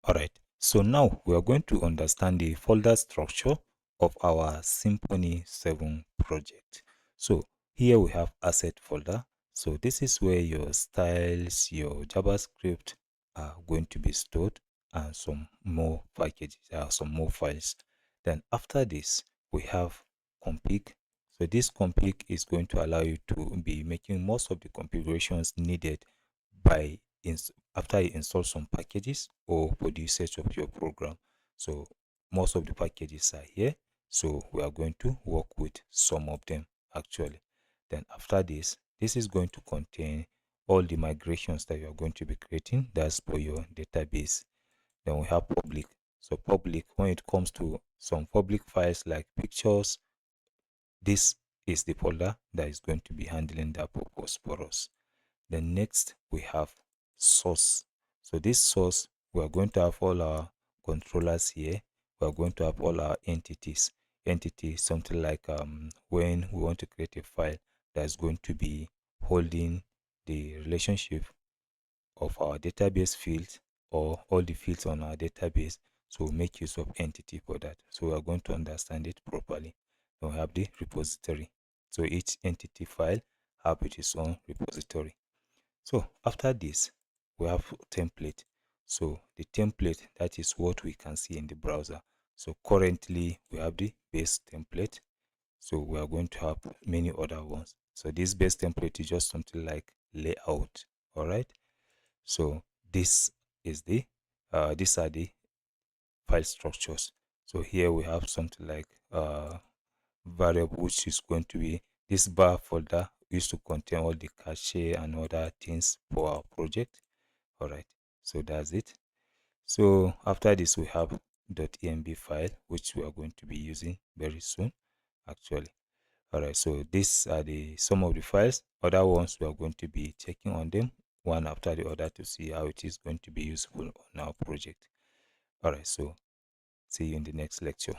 Alright, so now we are going to understand the folder structure of our Symfony 7 project. So here we have asset folder. So this is where your styles, your JavaScript are going to be stored, and some more packages, some more files. Then after this, we have config. So this config is going to allow you to be making most of the configurations needed by after you install some packages or for the usage of your program. So most of the packages are here. So we are going to work with some of them actually. Then after this, this is going to contain all the migrations that you are going to be creating. That's for your database. Then we have public. So public, when it comes to some public files like pictures, this is the folder that is going to be handling that purpose for us. Then next we have source. So this source, we are going to have all our controllers here. We are going to have all our entities. Entity, something like when we want to create a file that's going to be holding the relationship of our database fields or all the fields on our database. So make use of entity for that. So we are going to understand it properly. Then we have the repository. So each entity file have its own repository. So after this, we have template. So the template, that is what we can see in the browser. So currently we have the base template. So we are going to have many other ones. So this base template is just something like layout. All right. So this is the these are the file structures. So here we have something like variable, which is going to be this bar folder used to contain all the cache and other things for our project. All right, so that's it. So after this, we have .env file, which we are going to be using very soon actually. All right, so these are the some of the files. Other ones we are going to be checking on them one after the other to see how it is going to be useful on our project. All right, so see you in the next lecture.